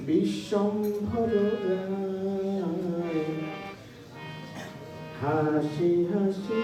বিশ্বম্ভর রায় হাসি হাসি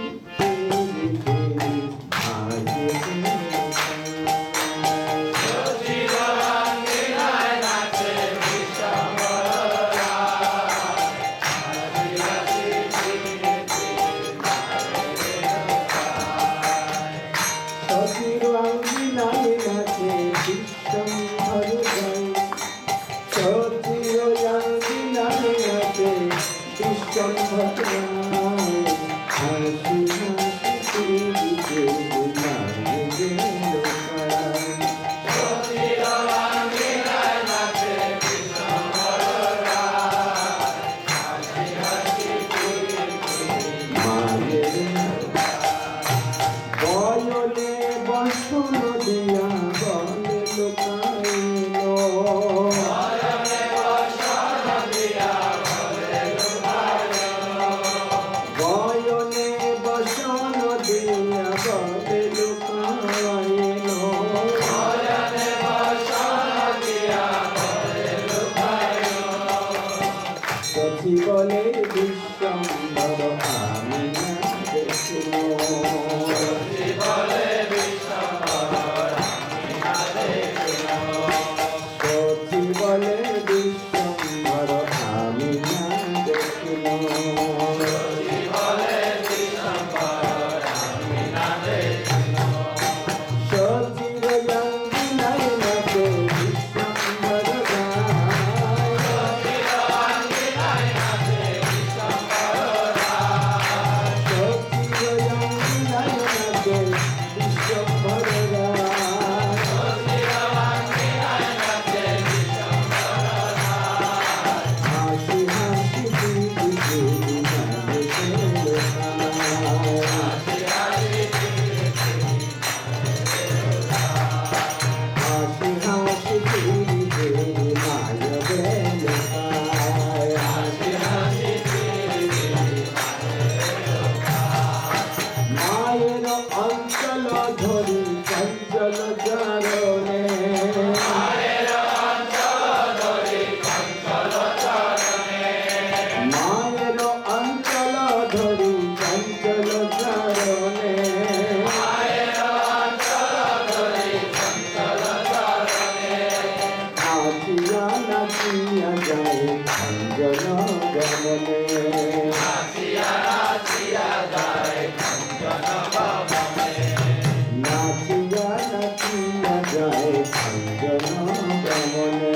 বলে বিশ্বম্ভর আমি বলে বিশ্বম্ভর বলে বিশ্বম্ভর আমি না দেখিল বলে বিশ্বম্ভর আমি না দেখিল সচিব নাই নাচে বিশ্বম্ভর অঞ্চল ধরি চঞ্চল চরণে মায়ের অঞ্চল ধরি চঞ্চল চরণে মায়ের অঞ্চল ধরি চঞ্চল চরণে মায়ের অঞ্চল ধরি চঞ্চল চরণে নাচিয়া নাচিয়া যায় অঞ্জন গমনে নাচিয়া নাচিয়া যায় নাচিয়া নাচিয়া যায় অঞ্জন গমনে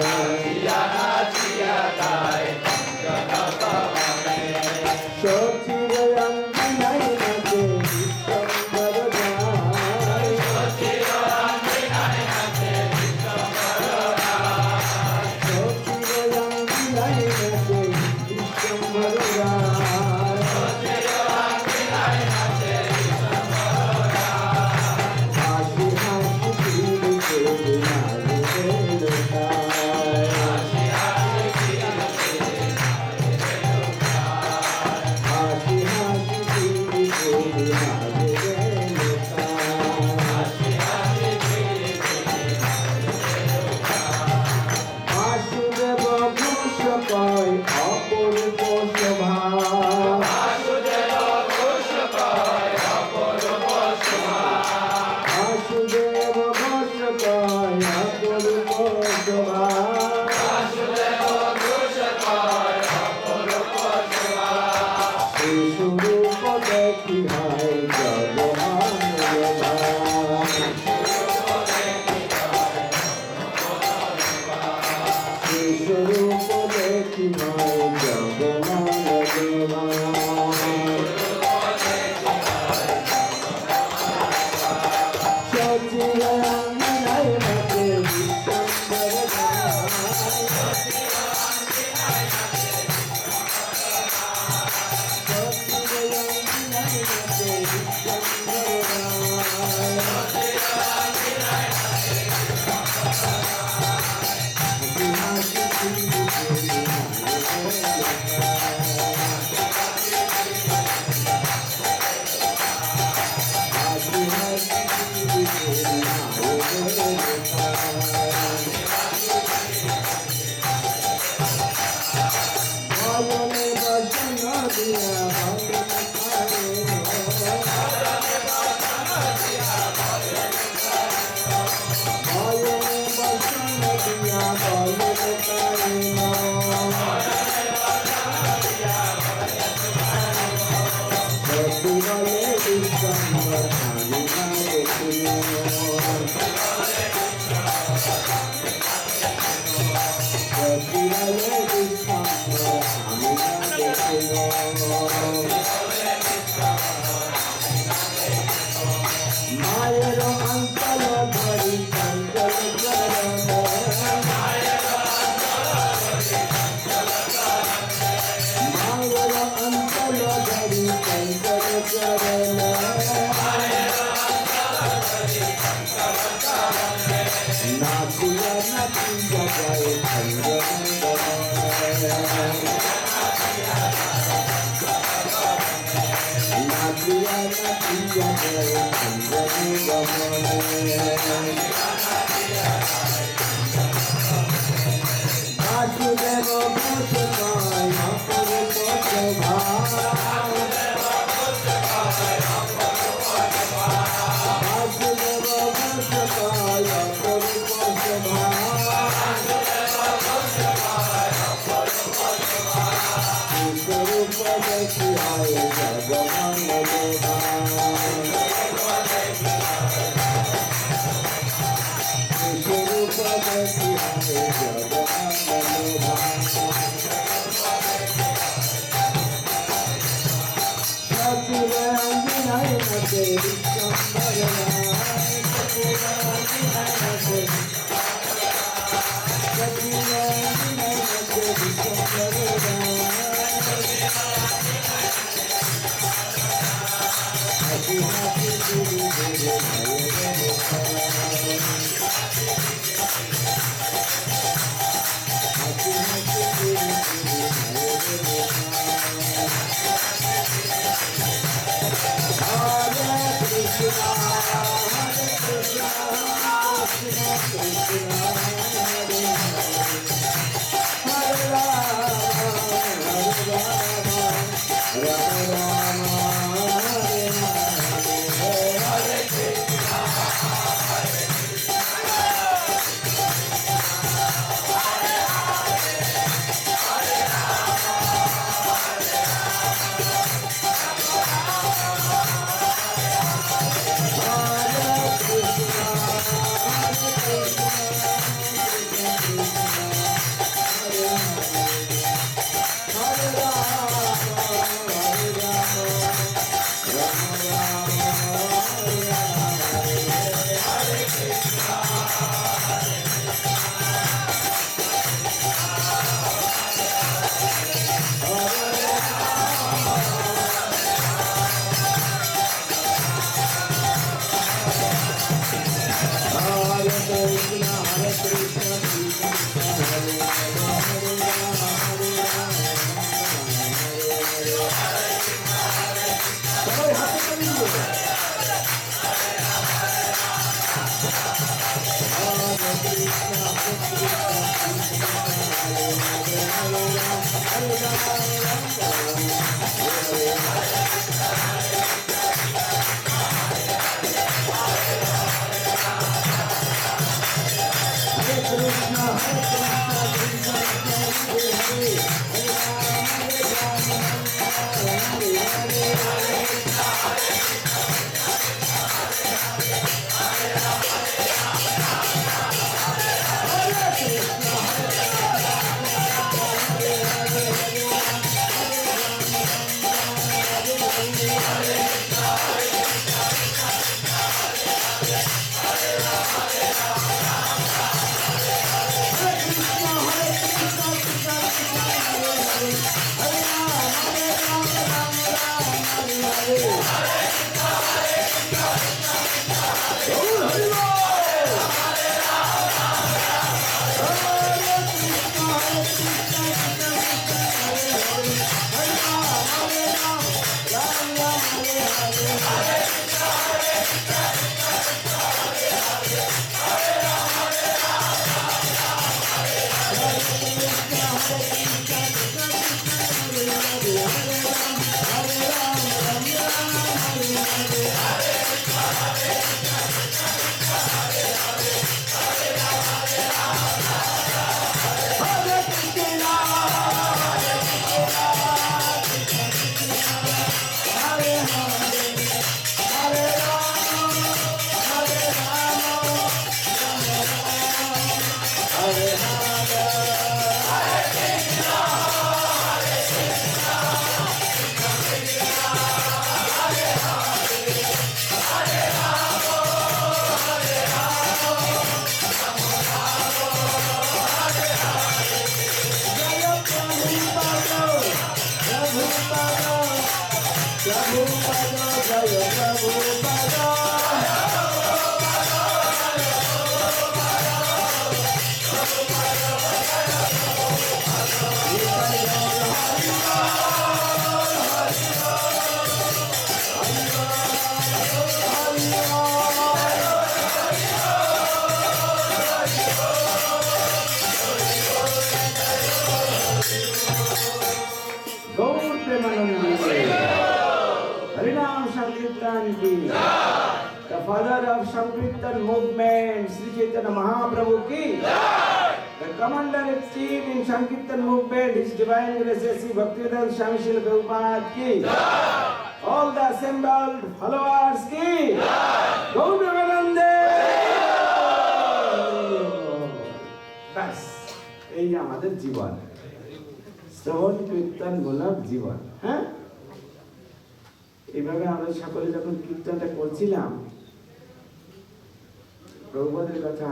নাচিয়া নাচিয়া যায় অঞ্জন গমনে সচিব অঙ্গনায় নাচে বিশ্বম্ভর রায় সচিব অঙ্গনায় নাচে বিশ্বম্ভর রায় সচিব অঙ্গনায় নাচে বিশ্বম্ভর রায় সচিব অঙ্গনায় নাচে অপূর্ব শোভা বাসুদেব ঘোষ পায় অপূর্ব শোভা বাসুদেব ঘোষ পায় অপূর্ব শোভা বাসুদেব ঘোষ পায় অপূর্ব শোভা শিশুরূপ দেখি হয় জগমান শিশুরূপ দেখি হয় জগমান সচিব অঙ্গনায় নাচে বিশ্বম্ভর মায়ের অন্তর ধরি চঞ্চল চরণ মায়ের অন্তর ধরি চঞ্চল চরণ নাচিয়া নাচিয়া যায় চন্দন নাচিয়া নাচিয়া যায় চন্দন বাসুদেব ঘোষ পায় অপরূপ শোভা বাসুদেব ঘোষ পায় অপরূপ শোভা স্বরূপ দেখি হয় জগমঙ্গ দেবা স্বরূপ দেখি হয় জগমঙ্গ দেবা সচিব অঞ্জনায় মতে বিশ্বম্বর সচিব অঞ্জনায় মতে Hare father of Sankirtan movement, Sri Chaitanya Mahaprabhu ki. The commander-in-chief in Sankirtan movement, His Divine Grace Sri Bhaktivedanta Swami Srila Prabhupada ki. All the assembled followers ki. Gaur Premanande. Bas, এই আমাদের জীবন, শ্রবণ কীর্তন মূলক জীবন। হ্যাঁ, এইভাবে আমরা সকলে যখন কীর্তনটা করছিলাম, প্রভুপাদের কথা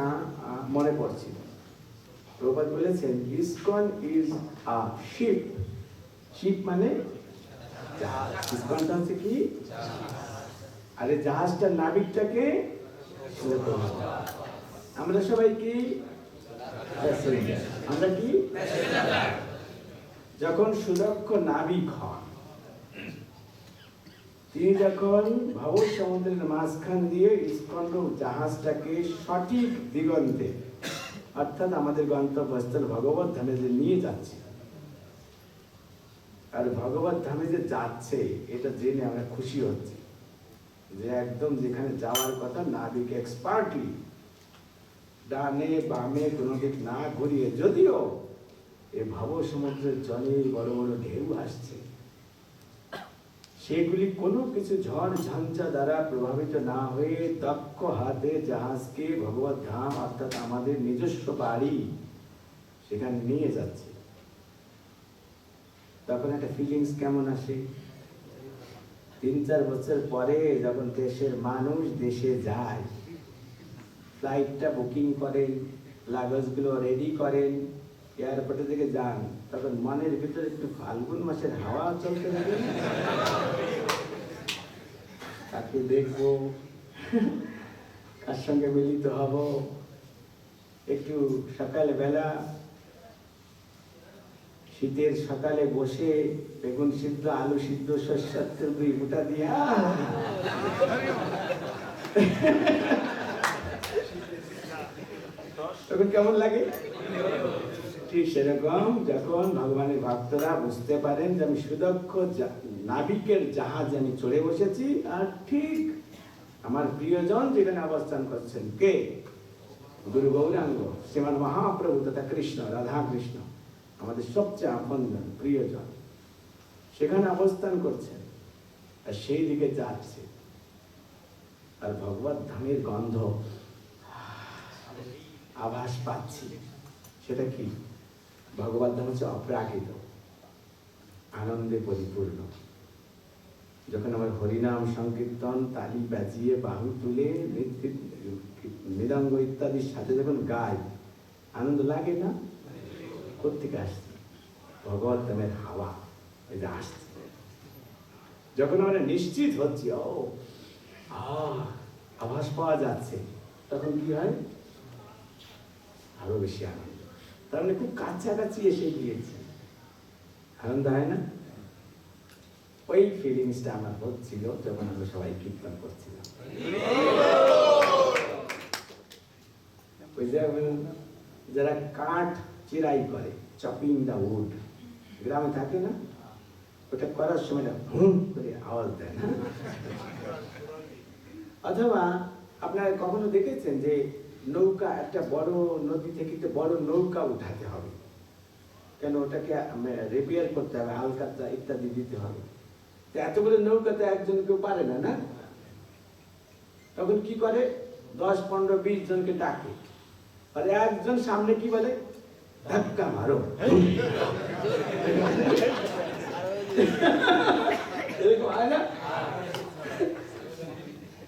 মনে পড়ছিল। প্রভুপাদ বলেছেন, ISKCON is a ship. Ship মানে জাহাজ। ইসকনটা হচ্ছে কি? আরে জাহাজটার নাবিকটাকে আমরা সবাই কি? আমরা কি? যখন সুদক্ষ নাবিক হন, তিনি যখন ভব সমুদ্রের মাঝখান দিয়ে ইস্কন জাহাজটাকে সঠিক দিগন্তে, অর্থাৎ আমাদের গন্তব্যস্থল ভগবত ধামে যে নিয়ে যাচ্ছে, আর ভগবত ধামে যে যাচ্ছে এটা জেনে আমরা খুশি হচ্ছি যে একদম যেখানে যাওয়ার কথা নাবিক এক্সপার্টলি ডানে বামে কোনো দিক না ঘুরিয়ে, যদিও এই ভব সমুদ্রের জলে বড় বড় ঢেউ আসছে, সেগুলি কোনো কিছু ঝড় ঝঞ্ঝা দ্বারা প্রভাবিত না হয়ে দক্ষ হাতে জাহাজকে ভগবত ধাম অর্থাৎ আমাদের নিজস্ব বাড়ি সেখানে নিয়ে যাচ্ছে। তখন একটা ফিলিংস কেমন আসে? 3-4 বছর পরে যখন দেশের মানুষ দেশে যায়, ফ্লাইটটা বুকিং করেন, লাগেজগুলো রেডি করেন, এয়ারপোর্টে থেকে যান, তখন মনের ভিতরে একটু ফাল্গুন মাসের হাওয়া চলতে থাকে। তাকে দেখবো, কার সঙ্গে মিলিত হব, একটু সকালবেলা শীতের সকালে বসে বেগুন সিদ্ধ, আলু সিদ্ধ, সরষের তেল 2 মুঠা দিয়ে তখন কেমন লাগে? ঠিক সেরকম যখন ভগবানের ভক্তরা বুঝতে পারেন যে আমি সুদক্ষ নাবিকের জাহাজে আমি চড়ে বসেছি, আর ঠিক আমার প্রিয়জন যেখানে অবস্থান করছেন, কে? গুরু গৌরাঙ্গ শ্রীমান মহাপ্রভু তথা কৃষ্ণ, রাধা কৃষ্ণ, আমাদের সবচেয়ে আপনজন প্রিয়জন, সেখানে অবস্থান করছেন আর সেই দিকে যাচ্ছে, আর ভগবত ধামের গন্ধ আভাস পাচ্ছি। সেটা কি? ভগবত ধাম হচ্ছে অপ্রাকৃত, আনন্দে পরিপূর্ণ। যখন আমার হরিনাম সংকীর্তন তালি বাজিয়ে বাহু তুলে মৃদঙ্গ ইত্যাদির সাথে যখন গাই, আনন্দ লাগে না? কোত্থেকে আসছে? ভগবত ধামের হাওয়া এটা আসছে। যখন আমরা নিশ্চিত হচ্ছি, ও আভাস পাওয়া যাচ্ছে, তখন কি হয়? আরো বেশি আনন্দ। তার মানে খুব কাছাকাছি এসে গিয়েছে, আনন্দ হয় না? ওই ফিলিংসটা আমার হচ্ছিল যখন আমরা সবাই কীর্তন করছিলাম। ওই যারা কাঠ চিরাই করে, চপিং দা উড, গ্রামে থাকে না, ওটা করার সময় হুম করে আওয়াজ দেয় না? অথবা আপনারা কখনো দেখেছেন যে নৌকা, একটা বড় নদী থেকে একটা বড় নৌকা উঠাতে হবে, কেন? ওটাকে রিপেয়ার করতে হবে, হালকাতা ইত্যাদি দিতে হবে। এত বড় নৌকা তো একজন কেউ পারে না, না? তখন কি করে? 10, 15, 20 জনকে ডাকে, আর একজন সামনে কি বলে? ধাক্কা মারো। এরকম হয় না?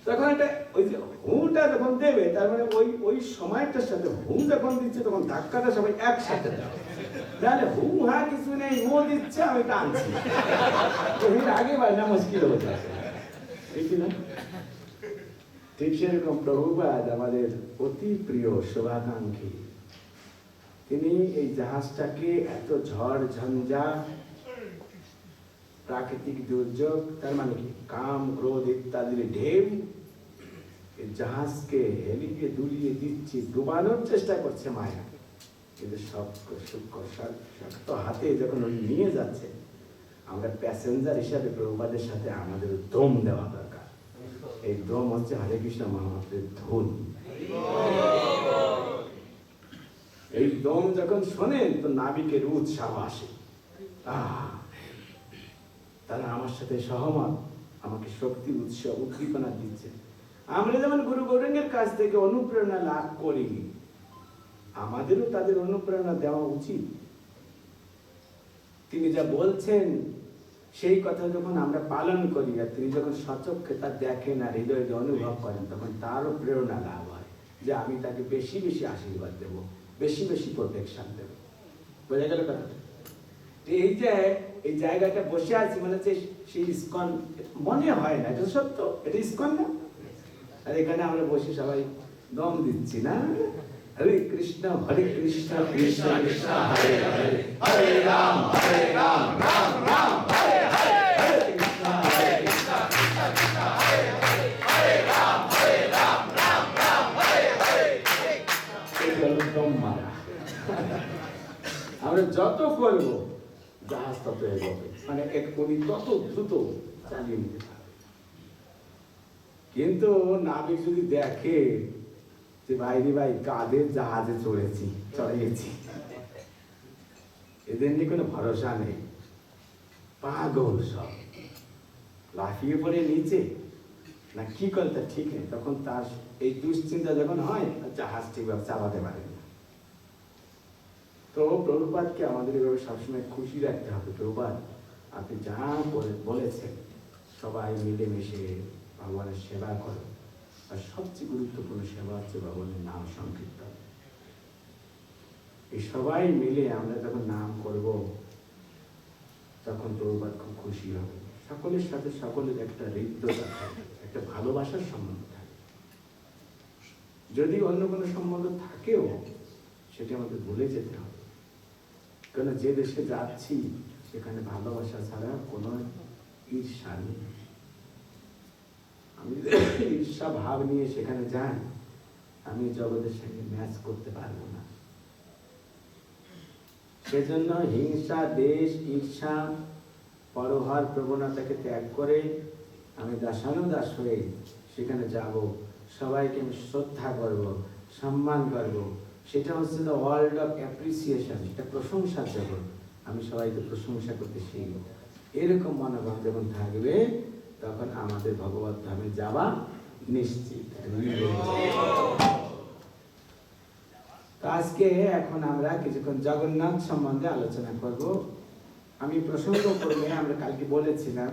তখন একটা ওই যে হুটা যখন দেবে, তার মানে ওই সময়টার সাথে হুম যখন দিচ্ছে, তখন ধাক্কাটা সবাই একসাথে দেয়। তাহলে হুম হ্যাঁ কিছু নেই, মো দিচ্ছে, আমি টানছি, আগে বাড়ি না মুশকিল হয়ে যাচ্ছে, ঠিক না? ঠিক সেরকম প্রভুপাদ আমাদের অতি প্রিয় শুভাকাঙ্ক্ষী, তিনি এই জাহাজটাকে এত ঝড় ঝঞ্ঝা, প্রাকৃতিক দুর্যোগ, তার মানে কি কাম ক্রোধ ইত্যাদির ঢেউ, জাহাজকে হেলিয়ে দুলিয়ে দিচ্ছে, ডুবানোর চেষ্টা করছে মায়া, কিন্তু শক্ত হাতে যখন উনি নিয়ে যাচ্ছে, আমরা প্যাসেঞ্জার হিসাবে প্রভুপাদের সাথে আমাদের দম দেওয়া দরকার। এই দম হচ্ছে হরে কৃষ্ণ মহামন্ত্রের ধুন। এই দম যখন শোনেন তো নাবিকের উৎসাহ আসে, তারা আমার সাথে সহমত, আমাকে শক্তি উৎসাহ উদ্দীপনা দিচ্ছে। আমরা যেমন গুরু গৌরাঙ্গের কাছ থেকে অনুপ্রেরণা লাভ করি, আমাদেরও তাদের অনুপ্রেরণা দেওয়া উচিত। তিনি যা বলছেন সেই কথা যখন আমরা পালন করি, আর তিনি যখন সচক্ষে তা দেখেন আর হৃদয়ে অনুভব করেন, তখন তারও প্রেরণা লাভ হয় যে আমি তাকে বেশি বেশি আশীর্বাদ দেব, বেশি বেশি প্রোটেকশন দেব। বোঝা গেল কথাটা? এই যে এই জায়গাটা বসে আছি মানে হচ্ছে সেই ইস্কন, মনে হয় না এটা সত্য, এটা ইস্কন না? আর এখানে আমরা বসে সবাই দম দিচ্ছি না, হরে কৃষ্ণ কৃষ্ণ কৃষ্ণ হরে হরে, হরে রাম রাম রাম হরে হরে, হরে কৃষ্ণ কৃষ্ণ কৃষ্ণ হরে হরে, হরে রাম রাম রাম হরে হরে। এই হলো দম মারা। আমরা যত করব জাহাজ তত এগোবে, মানে উনি তত দ্রুত চালিয়ে নিতে পারবে। কিন্তু নাবিক যদি দেখে যে ভাইরে ভাই কাদের জাহাজে চড়ে গেছি, এদের নিয়ে কোনো ভরসা নেই, পাগল সব, লাফিয়ে পড়ে নিচে না কি করতে ঠিক নেই, তখন তার এই দুশ্চিন্তা যখন হয় জাহাজ ঠিকভাবে চালাতে পারে না। তো প্রভুপাদকে আমাদের এভাবে সবসময় খুশি রাখতে হবে। প্রভুপাদ আপনি যা বলেছেন সবাই মিলেমিশে ভগবানের সেবা করো, আর সবচেয়ে গুরুত্বপূর্ণ সেবা হচ্ছে ভগবানের নাম সংকীর্তন। এই সবাই মিলে আমরা যখন নাম করব তখন প্রভুপাদ খুব খুশি হবে। সকলের সাথে সকলের একটা হৃদ্যতা থাকে, একটা ভালোবাসার সম্বন্ধ থাকে। যদি অন্য কোনো সম্বন্ধ থাকেও সেটা আমাদের ভুলে যেতে হবে, কেন যে দেশে যাচ্ছি সেখানে ভালোবাসা ছাড়া কোনো ঈর্ষা নেই। আমি ঈর্ষা ভাব নিয়ে সেখানে যাই, আমি জগতের সঙ্গে ম্যাচ করতে পারবো না। সেজন্য হিংসা, দেশ, ঈর্ষা, পরহার প্রবণতাকে ত্যাগ করে আমি দাসানুদাস হয়ে সেখানে যাব, সবাইকে আমি শ্রদ্ধা করব, সম্মান করব। সেটা হচ্ছে দ্য ওয়ার্ল্ড অফ অ্যাপ্রিসিয়েশন, এটা প্রশংসার জগৎ। আমি সবাইকে প্রশংসা করতে শিখব। এরকম মনোভাব যখন থাকবে তখন আমাদের ভগবত ধামে যাওয়া নিশ্চিত। আজকে এখন আমরা কিছুক্ষণ জগন্নাথ সম্বন্ধে আলোচনা করব। আমি প্রসঙ্গ করলে আমরা কালকে বলেছিলাম